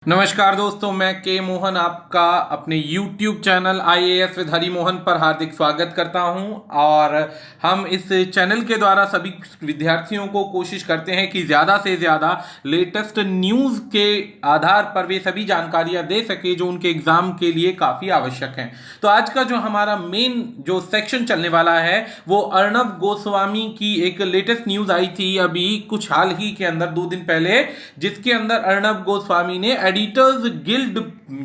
नमस्कार दोस्तों, मैं के मोहन आपका अपने YouTube channel IAS with Hari Mohan पर हार्दिक स्वागत करता हूं। और हम इस चैनल के द्वारा सभी विद्यार्थियों को कोशिश करते हैं कि ज़्यादा से ज़्यादा लेटेस्ट न्यूज़ के आधार पर वे सभी जानकारियां दे सके जो उनके एग्ज़ाम के लिए काफ़ी आवश्यक हैं। तो आज का जो हमारा मेन जो सेक्शन चलने वाला है वो अर्णव गोस्वामी की एक लेटेस्ट न्यूज़ आई थी अभी कुछ हाल ही के अंदर 2 दिन पहले, जिसके अंदर अर्णव गोस्वामी ने एडिटर्स गिल्ड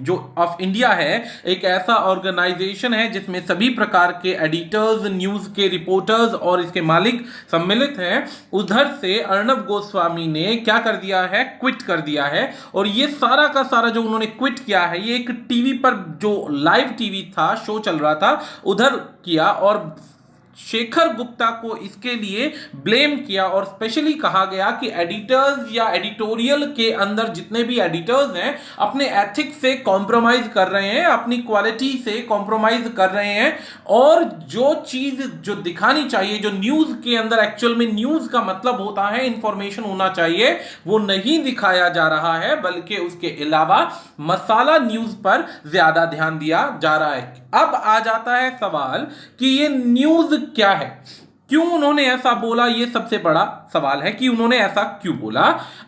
जो ऑफ इंडिया है, एक ऐसा ऑर्गेनाइजेशन है जिसमें सभी प्रकार के एडिटर्स, न्यूज के रिपोर्टर्स और इसके मालिक सम्मिलित हैं, उधर से अर्णव गोस्वामी ने क्या कर दिया है, क्विट कर दिया है। और ये सारा का सारा जो उन्होंने क्विट किया है, ये एक टीवी पर जो लाइव टीवी था, शो चल रहा था, उधर किया और शेखर गुप्ता को इसके लिए ब्लेम किया। और स्पेशली कहा गया कि एडिटर्स या एडिटोरियल के अंदर जितने भी एडिटर्स हैं अपने एथिक्स से कॉम्प्रोमाइज कर रहे हैं, अपनी क्वालिटी से कॉम्प्रोमाइज कर रहे हैं, और जो चीज जो दिखानी चाहिए, जो न्यूज के अंदर एक्चुअल में न्यूज का मतलब होता है इंफॉर्मेशन होना चाहिए, वो नहीं दिखाया जा रहा है, बल्कि उसके अलावा मसाला न्यूज पर ज्यादा ध्यान दिया जा रहा है। अब आ जाता है सवाल कि ये न्यूज क्या है, क्यों उन्होंने ऐसा बोला, ये सबसे बड़ा सवाल है कि उन्होंने ऐसा क्यों बोला।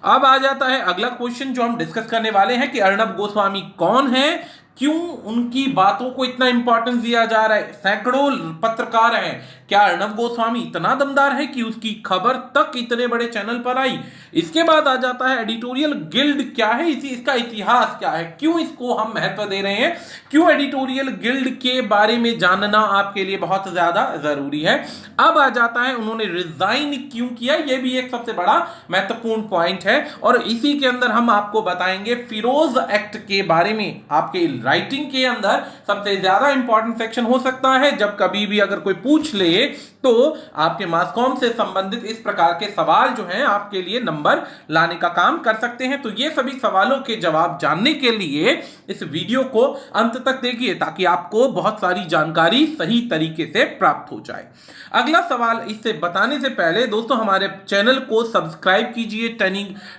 अब आ जाता है अगला क्वेश्चन जो हम डिस्कस करने वाले हैं कि अर्णव गोस्वामी कौन है, क्यों उनकी बातों को इतना इंपॉर्टेंस दिया जा रहा है। सैकड़ों पत्रकार हैं, क्या अर्णव गोस्वामी इतना दमदार है कि उसकी खबर तक इतने बड़े चैनल पर आई। इसके बाद आ जाता है एडिटोरियल गिल्ड क्या है, इसका इतिहास क्या है, क्यों इसको हम महत्व दे रहे हैं, क्यों एडिटोरियल गिल्ड के बारे में जानना आपके लिए बहुत ज्यादा जरूरी है। अब आ जाता है उन्होंने रिजाइन क्यों किया, यह भी एक सबसे बड़ा महत्वपूर्ण पॉइंट है। और इसी के अंदर हम आपको बताएंगे फिरोज एक्ट के बारे में। आपके राइटिंग के अंदर सबसे ज्यादा इंपॉर्टेंट सेक्शन हो सकता है, जब कभी भी अगर कोई पूछ ले तो आपके मास कॉम से संबंधित इस प्रकार के सवाल जो हैं आपके लिए नंबर लाने का काम कर सकते हैं। तो ये सभी सवालों के जवाब जानने के लिए इस वीडियो को अंत तक देखिए, ताकि आपको बहुत सारी जानकारी सही तरीके से प्राप्त हो जाए। अगला सवाल इससे बताने से पहले दोस्तों, हमारे चैनल को सब्सक्राइब कीजिए,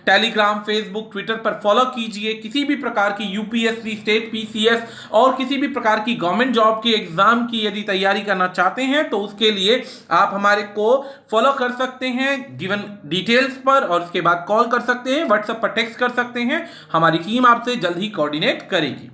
टेलीग्राम, फेसबुक, ट्विटर पर फॉलो कीजिए। किसी भी प्रकार की यूपीएससी, स्टेट पीसीएस और किसी भी प्रकार की गवर्नमेंट जॉब के एग्जाम की यदि तैयारी करना चाहते हैं तो उसके लिए आप हमारे को फॉलो कर सकते हैं गिवन डिटेल्स पर, और उसके बाद कॉल कर सकते हैं, व्हाट्सएप पर टेक्स्ट कर सकते हैं। हमारी टीम आपसे जल्द ही कोऑर्डिनेट करेगी।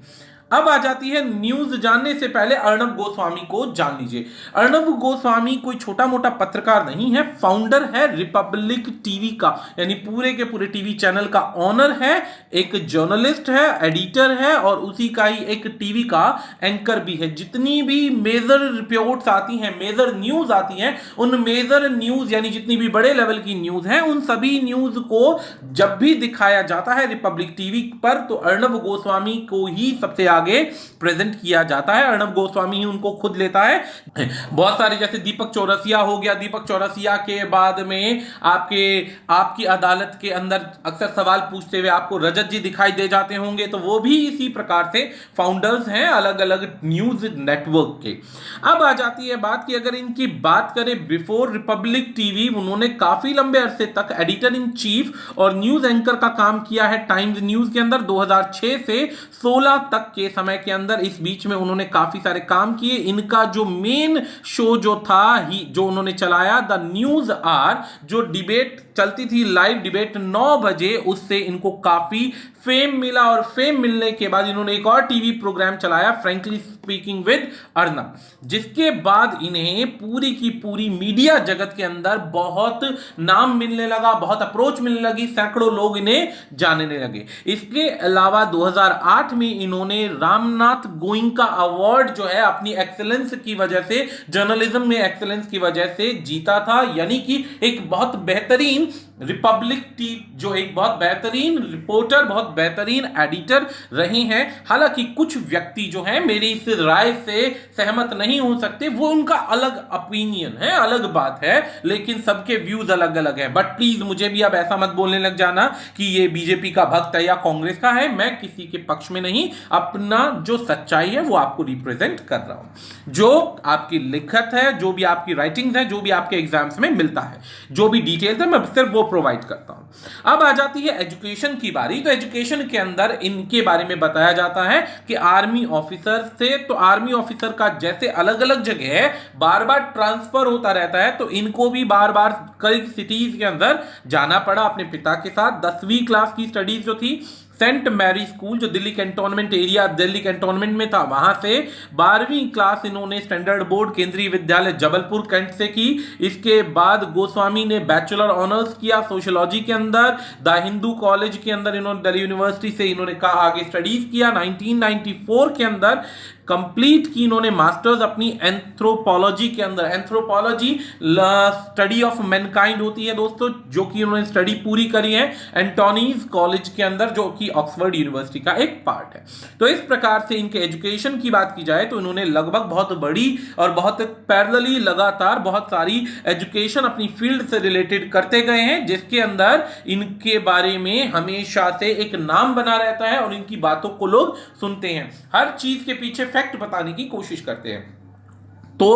अब आ जाती है न्यूज। जानने से पहले अर्णव गोस्वामी को जान लीजिए। अर्णव गोस्वामी कोई छोटा मोटा पत्रकार नहीं है, फाउंडर है रिपब्लिक टीवी का, यानी पूरे के पूरे टीवी चैनल का ऑनर है, एक जर्नलिस्ट है, एडिटर है, और उसी का ही एक टीवी का एंकर भी है। जितनी भी मेजर रिपोर्ट्स आती हैं, मेजर न्यूज आती हैं, उन मेजर न्यूज यानी जितनी भी बड़े लेवल की न्यूज हैं, उन सभी न्यूज को जब भी दिखाया जाता है रिपब्लिक टीवी पर, तो अर्णव गोस्वामी को ही सबसे आगे प्रेजेंट किया जाता है। अर्णव गोस्वामी ही उनको खुद लेता है। बहुत सारे जैसे दीपक चौरसिया हो गया, दीपक चौरसिया के बाद में आपकी अदालत के अंदर अक्सर सवाल पूछते हुए आपको रजत जी दिखाई दे जाते होंगे, तो वो भी इसी प्रकार से फाउंडर्स हैं अलग अलग न्यूज नेटवर्क के। अब आ जाती है बात कि अगर इनकी बात करें बिफोर रिपब्लिक टीवी, उन्होंने काफी लंबे अरसे तक एडिटर इन चीफ और न्यूज एंकर का काम किया है टाइम्स न्यूज के अंदर 2006 से 16 तक के समय के अंदर। इस बीच में उन्होंने काफी सारे काम किए। इनका जो मेन शो जो था ही जो उन्होंने चलाया, द न्यूज आर, जो डिबेट चलती थी, लाइव डिबेट 9 बजे, उससे इनको काफी फेम मिला। और फेम मिलने के बाद इन्होंने एक और टीवी प्रोग्राम चलाया, फ्रैंकली स्पीकिंग विद अर्णव, जिसके बाद इन्हें पूरी की पूरी मीडिया जगत के अंदर बहुत नाम मिलने लगा, बहुत अप्रोच मिलने लगी, सैकड़ों लोग इन्हें जानने लगे। इसके अलावा 2008 में इन्होंने रामनाथ गोइंका अवार्ड जो है अपनी एक्सेलेंस की वजह से, जर्नलिज्म में एक्सेलेंस की वजह से जीता था। यानी कि एक बहुत बेहतरीन रिपब्लिक टीवी, जो एक बहुत बेहतरीन रिपोर्टर, बहुत बेहतरीन एडिटर रहे हैं। हालांकि कुछ व्यक्ति जो हैं मेरी इस राय से सहमत नहीं हो सकते, वो उनका अलग ओपिनियन है, अलग बात है, लेकिन सबके व्यूज अलग अलग हैं। बट प्लीज मुझे भी अब ऐसा मत बोलने लग जाना कि ये बीजेपी का भक्त है या कांग्रेस का है। मैं किसी के पक्ष में नहीं, अपना जो सच्चाई है वो आपको रिप्रेजेंट कर रहा हूं। जो आपकी लिखत है, जो भी आपकी राइटिंग्स है, जो भी आपके एग्जाम्स में मिलता है, जो भी डिटेल्स है, मैं सिर्फ वो प्रोवाइड करता हूं। अब आ जाती है एजुकेशन की बारी। तो एजुकेशन के अंदर इनके बारे में बताया जाता है कि आर्मी ऑफिसर थे, तो आर्मी ऑफिसर का जैसे अलग अलग जगह बार बार ट्रांसफर होता रहता है, तो इनको भी बार बार कई सिटीज के अंदर जाना पड़ा अपने पिता के साथ। 10वीं क्लास की स्टडीज जो थी सेंट मैरी स्कूल, जो Delhi cantonment area, Delhi cantonment में था, वहां से 12वीं क्लास इन्होंने स्टैंडर्ड बोर्ड केंद्रीय विद्यालय जबलपुर कैंट से की। इसके बाद गोस्वामी ने बैचलर ऑनर्स किया सोशियोलॉजी के अंदर। द हिंदू कॉलेज के अंदर इन्होंने, दिल्ली यूनिवर्सिटी से इन्होंने कहा आगे स्टडीज किया। 1994 के अंदर कंप्लीट की इन्होंने मास्टर्स अपनी एंथ्रोपोलॉजी के अंदर। एंथ्रोपोलॉजी स्टडी ऑफ मैनकाइंड होती है दोस्तों, जो कि उन्होंने स्टडी पूरी करी है एंटोनीज कॉलेज के अंदर, जो कि ऑक्सफोर्ड यूनिवर्सिटी का एक पार्ट है। तो इस प्रकार से इनके एजुकेशन की बात की जाए तो इन्होंने लगभग बहुत बड़ी और बहुत पैरेलली लगातार बहुत सारी एजुकेशन अपनी फील्ड से रिलेटेड करते गए हैं, जिसके अंदर इनके बारे में हमेशा से एक नाम बना रहता है और इनकी बातों को लोग सुनते हैं, हर चीज के पीछे फैक्ट बताने की कोशिश करते हैं। तो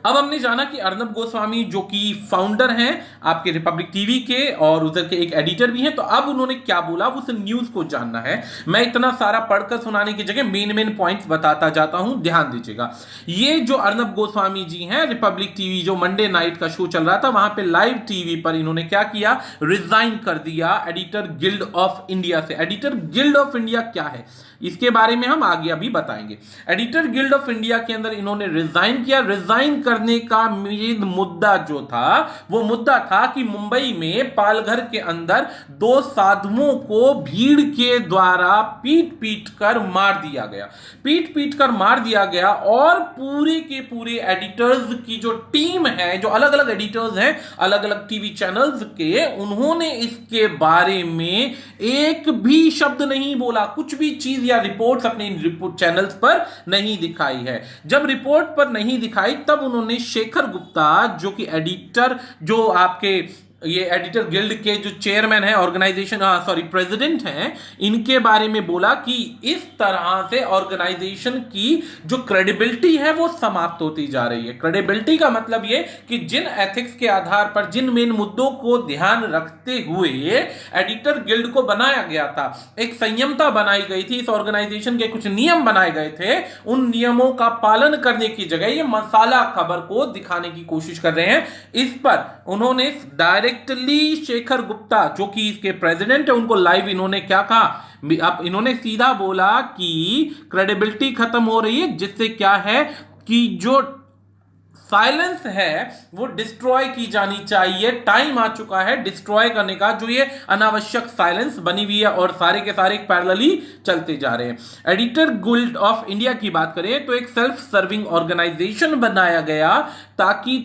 अब हमने जाना कि अर्नब गोस्वामी जो कि फाउंडर हैं आपके रिपब्लिक टीवी के और उधर के एक एडिटर भी हैं, तो अब उन्होंने क्या बोला उस न्यूज को जानना है। मैं इतना सारा पढ़कर सुनाने की जगह मेन पॉइंट्स बताता जाता हूं, ध्यान दीजिएगा। ये जो अर्नब गोस्वामी जी हैं, रिपब्लिक टीवी जो मंडे नाइट का शो चल रहा था, वहां पे लाइव टीवी पर इन्होंने क्या किया, रिजाइन कर दिया एडिटर गिल्ड ऑफ इंडिया से। एडिटर गिल्ड ऑफ इंडिया क्या है इसके बारे में हम आगे अभी बताएंगे। एडिटर गिल्ड ऑफ इंडिया के अंदर इन्होंने रिजाइन किया। रिजाइन करने का मेन मुद्दा जो था वो मुद्दा था कि मुंबई में पालघर के अंदर 2 साधुओं को भीड़ के द्वारा पीट कर मार दिया गया। पीट कर मार दिया गया और पूरे के पूरे एडिटर्स की जो टीम है, जो अलग अलग एडिटर्स हैं अलग अलग टीवी चैनल्स के, उन्होंने इसके बारे में एक भी शब्द नहीं बोला, कुछ भी चीज या रिपोर्ट्स अपने रिपोर्ट चैनल्स पर नहीं दिखाई है। जब रिपोर्ट पर नहीं दिखाई तब उन्होंने शेखर गुप्ता जो कि एडिटर, जो आपके ये एडिटर गिल्ड के जो चेयरमैन है, ऑर्गेनाइजेशन प्रेसिडेंट हैं, इनके बारे में बोला कि इस तरह से ऑर्गेनाइजेशन की जो क्रेडिबिलिटी है वो समाप्त होती जा रही है। क्रेडिबिलिटी का मतलब ये कि जिन एथिक्स के आधार पर, जिन मेन मुद्दों को ध्यान रखते हुए एडिटर गिल्ड को बनाया गया था, एक संयमता बनाई गई थी, इस ऑर्गेनाइजेशन के कुछ नियम बनाए गए थे, उन नियमों का पालन करने की जगह ये मसाला खबर को दिखाने की कोशिश कर रहे हैं। इस पर उन्होंने डायरेक्टली शेखर गुप्ता जो कि इसके प्रेसिडेंट है, उनको लाइव इन्होंने क्या कहा, अब इन्होंने सीधा बोला कि क्रेडिबिलिटी खत्म हो रही है, जिससे क्या है कि जो साइलेंस है वो डिस्ट्रॉय की जानी चाहिए। टाइम आ चुका है डिस्ट्रॉय करने का, जो ये अनावश्यक साइलेंस बनी हुई है और सारे के सारे पैरेलली चलते जा रहे हैं। एडिटर गिल्ड ऑफ इंडिया की बात करें तो एक सेल्फ सर्विंग ऑर्गेनाइजेशन बनाया गया ताकि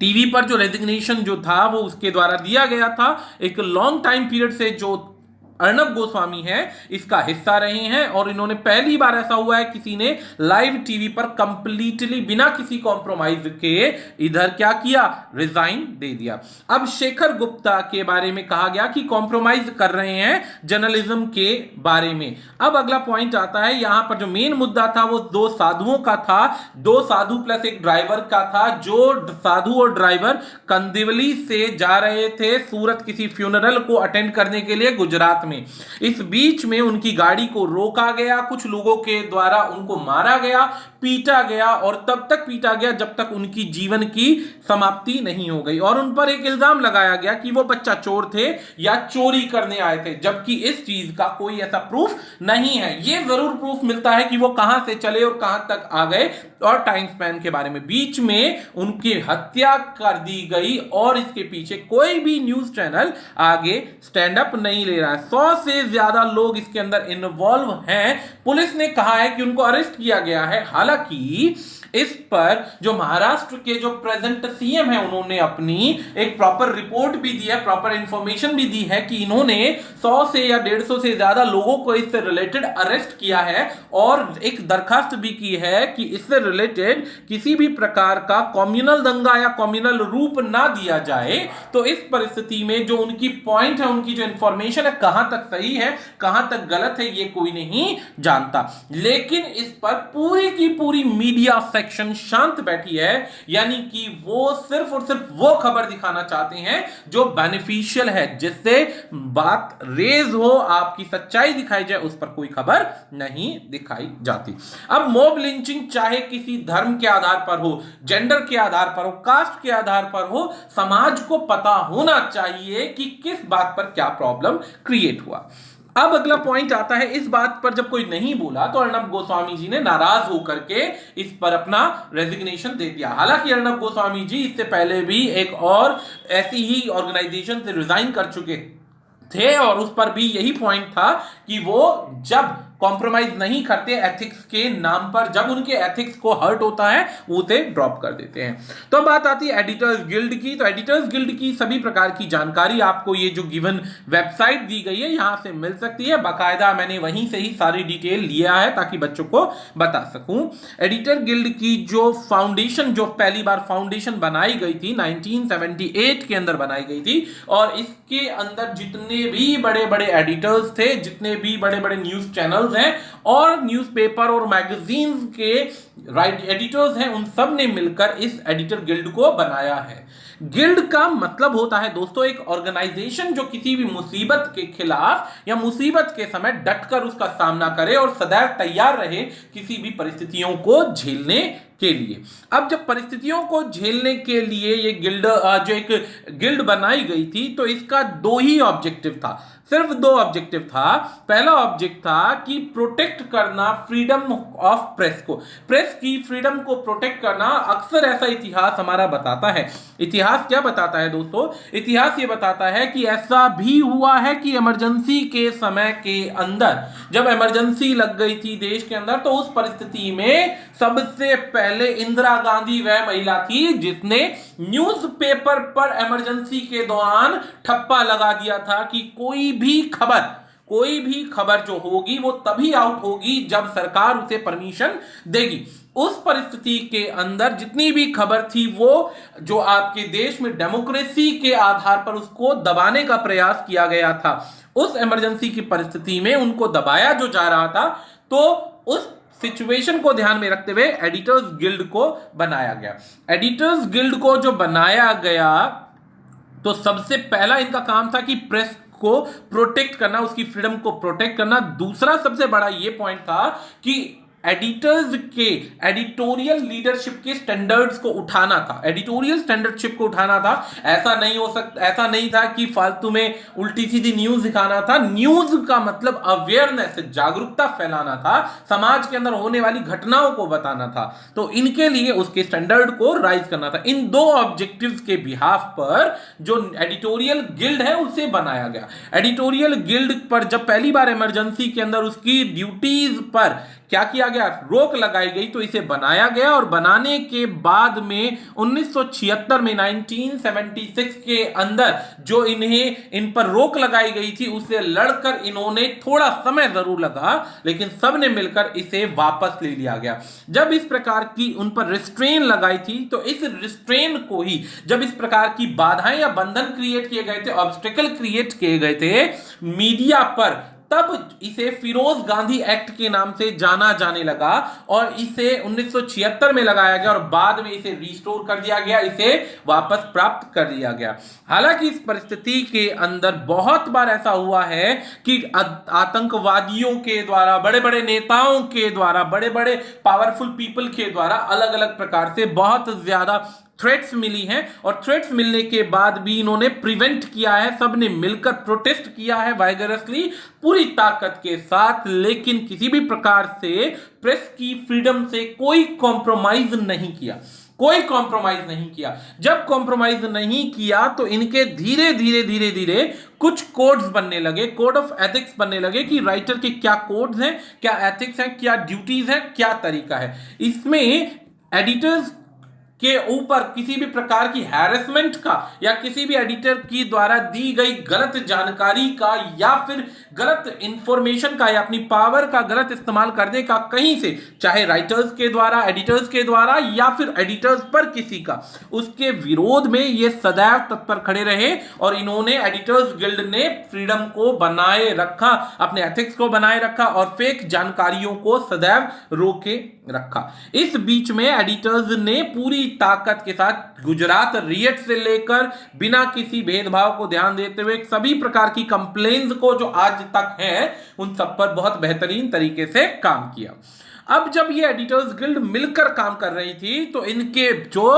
टीवी पर जो रेजिग्नेशन जो था वो उसके द्वारा दिया गया था। एक लॉन्ग टाइम पीरियड से जो अर्नब गोस्वामी हैं इसका हिस्सा रहे हैं और इन्होंने पहली बार ऐसा हुआ है किसी ने लाइव टीवी पर कंप्लीटली बिना किसी कॉम्प्रोमाइज के इधर क्या किया, रिजाइन दे दिया। अब शेखर गुप्ता के बारे में कहा गया कि कॉम्प्रोमाइज कर रहे हैं जर्नलिज्म के बारे में। अब अगला पॉइंट आता है, यहां पर जो मेन मुद्दा था वो 2 साधुओं का था, 2 साधु प्लस एक ड्राइवर का था। जो साधु और ड्राइवर कंदिवली से जा रहे थे सूरत किसी फ्यूनरल को अटेंड करने के लिए गुजरात में। इस बीच में उनकी गाड़ी को रोका गया, कुछ लोगों के द्वारा उनको मारा गया, पीटा गया और तब तक पीटा गया जब तक उनकी जीवन की समाप्ति नहीं हो गई। और उन पर एक इल्जाम लगाया गया कि वो बच्चा चोर थे या चोरी करने आए थे, जबकि इस चीज का कोई ऐसा प्रूफ नहीं है। ये जरूर प्रूफ मिलता है कि वो कहां से चले और कहां तक आ गए और टाइम स्पैन के बारे में। बीच में उनकी हत्या कर दी गई और इसके पीछे कोई भी न्यूज चैनल आगे स्टैंड अप नहीं ले रहा है। 100 से ज्यादा लोग इसके अंदर इन्वॉल्व हैं। पुलिस ने कहा है कि उनको अरेस्ट किया गया है। हालांकि इस पर जो महाराष्ट्र के जो प्रेजेंट सीएम है उन्होंने अपनी एक प्रॉपर रिपोर्ट भी दी है, प्रॉपर इंफॉर्मेशन भी दी है कि इन्होंने 100 से या 150 से ज्यादा लोगों को इससे रिलेटेड अरेस्ट किया है और एक दरखास्त भी की है कि इससे रिलेटेड किसी भी प्रकार का कम्युनल दंगा या कम्युनल रूप ना दिया जाए। तो इस परिस्थिति में जो उनकी पॉइंट है, उनकी जो इंफॉर्मेशन है, कहां तक सही है कहां तक गलत है ये कोई नहीं जानता, लेकिन इस पर पूरी की पूरी मीडिया सेक्शन शांत बैठी है, यानी कि वो सिर्फ और सिर्फ वो खबर दिखाना चाहते हैं जो बेनिफिशियल है, जिससे बात रेज हो, आपकी सच्चाई दिखाई जाए, उस पर कोई खबर नहीं दिखाई जाती। अब मॉब लिंचिंग चाहे किसी धर्म के आधार पर हो, जेंडर के आधार पर हो, कास्ट के आधार पर हो, समाज को पता होना चाहिए कि किस बात पर क्या प्रॉब्लम क्रिएट हुआ। अब अगला पॉइंट आता है, इस बात पर जब कोई नहीं बोला तो अर्णब गोस्वामी जी ने नाराज होकर के इस पर अपना रेजिग्नेशन दे दिया। हालांकि अर्णब गोस्वामी जी इससे पहले भी एक और ऐसी ही ऑर्गेनाइजेशन से रिजाइन कर चुके थे और उस पर भी यही पॉइंट था कि वो जब कॉम्प्रोमाइज नहीं करते एथिक्स के नाम पर, जब उनके एथिक्स को हर्ट होता है वो उसे ड्रॉप कर देते हैं। तो बात आती है एडिटर्स गिल्ड की। तो एडिटर्स गिल्ड की सभी प्रकार की जानकारी आपको ये जो गिवन वेबसाइट दी गई है यहां से मिल सकती है। बाकायदा मैंने वहीं से ही सारी डिटेल लिया है ताकि बच्चों को बता सकूं। एडिटर गिल्ड की जो फाउंडेशन, जो पहली बार फाउंडेशन बनाई गई थी 1978 के अंदर बनाई गई थी, और इसके अंदर जितने भी बड़े बड़े एडिटर्स थे, जितने भी बड़े बड़े न्यूज चैनल हैं और न्यूज़पेपर और मैगजीन्स के एडिटर्स हैं, उन सब ने मिलकर इस एडिटर गिल्ड को बनाया है। गिल्ड का मतलब होता है दोस्तों एक ऑर्गेनाइजेशन जो किसी भी मुसीबत के खिलाफ या मुसीबत के समय डटकर उसका सामना करे और सदैव तैयार रहे किसी भी परिस्थितियों को झेलने के लिए। अब जब परिस्थितियों को झेलने के लिए ये गिल्ड जो एक गिल्ड बनाई गई थी, तो इसका दो ही ऑब्जेक्टिव था, सिर्फ दो ऑब्जेक्टिव था। पहला ऑब्जेक्ट था कि प्रोटेक्ट करना फ्रीडम ऑफ प्रेस को, प्रेस की फ्रीडम को प्रोटेक्ट करना। अक्सर ऐसा इतिहास हमारा बताता है। इतिहास क्या बताता है दोस्तों? इतिहास ये बताता है कि ऐसा भी हुआ है कि इमरजेंसी के समय के अंदर, जब इमरजेंसी लग गई थी देश के अंदर, तो उस परिस्थिति में सबसे पहले इंदिरा गांधी वह महिला थी जिसने न्यूज़पेपर पर इमरजेंसी के दौरान ठप्पा लगा दिया था कि कोई भी खबर जो होगी वो तभी आउट होगी जब सरकार उसे परमिशन देगी। उस परिस्थिति के अंदर जितनी भी खबर थी वो जो आपके देश में डेमोक्रेसी के आधार पर उसको दबाने का प्रयास किया गया था, उस इमरजेंसी की परिस्थिति में उनको दबाया जो जा रहा था। तो उस सिचुएशन को ध्यान में रखते हुए एडिटर्स गिल्ड को बनाया गया। एडिटर्स गिल्ड को जो बनाया गया, तो सबसे पहला इनका काम था कि प्रेस को प्रोटेक्ट करना, उसकी फ्रीडम को प्रोटेक्ट करना। दूसरा सबसे बड़ा ये पॉइंट था कि एडिटर्स के एडिटोरियल लीडरशिप के स्टैंडर्ड्स को उठाना था, एडिटोरियल स्टैंडर्डशिप को उठाना था। ऐसा नहीं था कि फालतू में उल्टी सीधी न्यूज दिखाना था। न्यूज का मतलब अवेयरनेस, जागरूकता फैलाना था, समाज के अंदर होने वाली घटनाओं को बताना था। तो इनके लिए उसके स्टैंडर्ड को राइज करना था। इन दो ऑब्जेक्टिव्स के बिहाफ पर जो एडिटोरियल गिल्ड है उसे बनाया गया। एडिटोरियल गिल्ड पर जब पहली बार इमरजेंसी के अंदर उसकी ड्यूटीज पर क्या किया गया, रोक लगाई गई, तो इसे बनाया गया। और बनाने के बाद में 1976 में 1976 के अंदर जो इन पर रोक लगाई गई थी उसे लड़कर इन्होंने, थोड़ा समय जरूर लगा लेकिन सब ने मिलकर इसे वापस ले लिया गया। जब इस प्रकार की उन पर रिस्ट्रेन लगाई थी, तो इस रिस्ट्रेन को ही, जब इस प्रकार की बाधाएं या बंधन क्रिएट किए गए थे, ऑब्स्टेकल क्रिएट किए गए थे मीडिया पर, तब इसे फिरोज गांधी एक्ट के नाम से जाना जाने लगा और इसे 1976 में लगाया गया और बाद में इसे रिस्टोर कर दिया गया, इसे वापस प्राप्त कर लिया गया। हालांकि इस परिस्थिति के अंदर बहुत बार ऐसा हुआ है कि आतंकवादियों के द्वारा, बड़े बड़े नेताओं के द्वारा, बड़े बड़े पावरफुल पीपल के द्वारा अलग अलग प्रकार से बहुत ज्यादा थ्रेट्स मिली हैं, और थ्रेट्स मिलने के बाद भी इन्होंने प्रिवेंट किया है, सबने मिलकर प्रोटेस्ट किया है वाइगरसली, पूरी ताकत के साथ। लेकिन किसी भी प्रकार से प्रेस की फ्रीडम से कोई कॉम्प्रोमाइज नहीं किया, कोई कॉम्प्रोमाइज नहीं किया। जब कॉम्प्रोमाइज नहीं किया तो इनके धीरे धीरे कुछ कोड्स बनने लगे, कोड ऑफ एथिक्स बनने लगे कि राइटर के क्या कोड्स हैं, क्या एथिक्स हैं, क्या ड्यूटीज हैं, क्या तरीका है। इसमें एडिटर्स के ऊपर किसी भी प्रकार की हैरेसमेंट का या किसी भी एडिटर की द्वारा दी गई गलत जानकारी का या फिर गलत इंफॉर्मेशन का या अपनी पावर का गलत इस्तेमाल करने का कहीं से, चाहे राइटर्स के द्वारा, एडिटर्स के द्वारा या फिर एडिटर्स पर किसी का, उसके विरोध में ये सदैव तत्पर खड़े रहे और इन्होंने एडिटर्स गिल्ड ने फ्रीडम को बनाए रखा, अपने एथिक्स को बनाए रखा और फेक जानकारियों को सदैव रोके रखा। इस बीच में एडिटर्स ने पूरी ताकत के साथ गुजरात रिएट से लेकर बिना किसी भेदभाव को ध्यान देते हुए सभी प्रकार की कंप्लेंट्स को जो आज तक हैं उन सब पर बहुत बेहतरीन तरीके से काम किया। अब जब ये एडिटर्स गिल्ड मिलकर काम कर रही थी तो इनके जो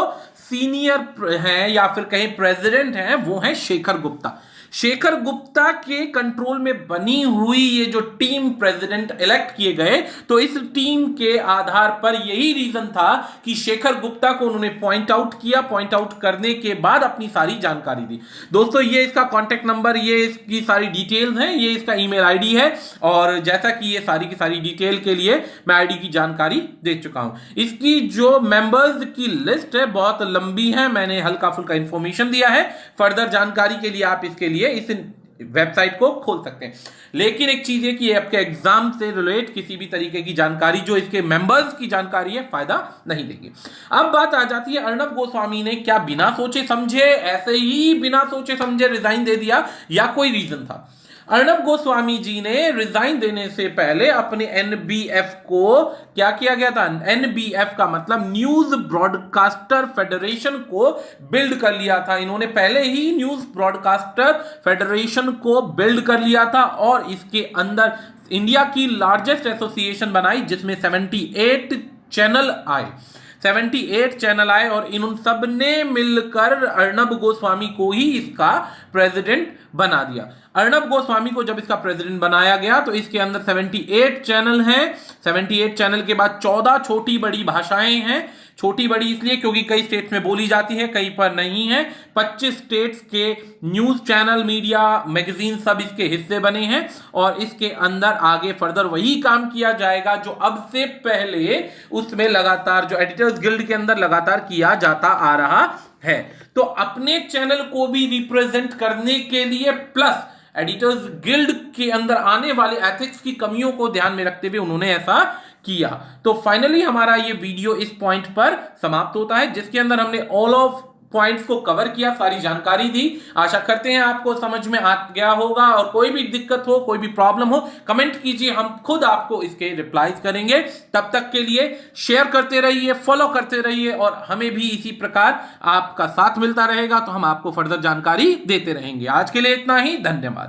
सीनियर हैं या फिर कहीं प्रेसिडेंट हैं वो हैं शेखर गुप्ता। शेखर गुप्ता के कंट्रोल में बनी हुई ये जो टीम प्रेसिडेंट इलेक्ट किए गए, तो इस टीम के आधार पर यही रीजन था कि शेखर गुप्ता को उन्होंने पॉइंट आउट किया, पॉइंट आउट करने के बाद अपनी सारी जानकारी दी। दोस्तों ये इसका कॉन्टेक्ट नंबर, ये इसकी सारी डिटेल्स हैं, ये इसका ईमेल आईडी है और जैसा कि ये सारी की सारी डिटेल के लिए मैं आईडी की जानकारी दे चुका हूं। इसकी जो मेंबर्स की लिस्ट है बहुत लंबी है, मैंने हल्का फुल्का इंफॉर्मेशन दिया है, फर्दर जानकारी के लिए आप इसके लिए इस वेबसाइट को खोल सकते हैं। लेकिन एक चीज है कि ये आपके एग्जाम से रिलेट किसी भी तरीके की जानकारी जो इसके मेंबर्स की जानकारी है फायदा नहीं देगी। अब बात आ जाती है अर्णब गोस्वामी ने क्या बिना सोचे समझे, ऐसे ही बिना सोचे समझे रिजाइन दे दिया या कोई रीजन था? अर्णब गोस्वामी जी ने रिजाइन देने से पहले अपने एनबीएफ को क्या किया गया था? एनबीएफ का मतलब न्यूज ब्रॉडकास्टर फेडरेशन को बिल्ड कर लिया था। इन्होंने पहले ही न्यूज ब्रॉडकास्टर फेडरेशन को बिल्ड कर लिया था और इसके अंदर इंडिया की लार्जेस्ट एसोसिएशन बनाई जिसमें 78 चैनल आए, 78 चैनल आए और इन सब ने मिलकर अर्णब गोस्वामी को ही इसका प्रेसिडेंट बना दिया। अर्णब गोस्वामी को जब इसका प्रेसिडेंट बनाया गया तो इसके अंदर 78 चैनल हैं। 78 चैनल के बाद 14 छोटी बड़ी भाषाएं हैं। छोटी बड़ी इसलिए क्योंकि कई स्टेट्स में बोली जाती है, कई पर नहीं है। 25 स्टेट्स के न्यूज चैनल, मीडिया, मैगजीन सब इसके हिस्से बने हैं और इसके अंदर आगे फर्दर वही काम किया जाएगा जो अब से पहले उसमें लगातार जो एडिटर्स गिल्ड के अंदर लगातार किया जाता आ रहा है। तो अपने चैनल को भी रिप्रेजेंट करने के लिए प्लस एडिटर्स गिल्ड के अंदर आने वाले एथिक्स की कमियों को ध्यान में रखते हुए उन्होंने ऐसा किया। तो फाइनली हमारा ये वीडियो इस पॉइंट पर समाप्त होता है जिसके अंदर हमने ऑल ऑफ पॉइंट्स को कवर किया, सारी जानकारी दी। आशा करते हैं आपको समझ में आ गया होगा और कोई भी दिक्कत हो, कोई भी प्रॉब्लम हो, कमेंट कीजिए, हम खुद आपको इसके रिप्लाईज करेंगे। तब तक के लिए शेयर करते रहिए, फॉलो करते रहिए और हमें भी इसी प्रकार आपका साथ मिलता रहेगा तो हम आपको फर्दर जानकारी देते रहेंगे। आज के लिए इतना ही, धन्यवाद।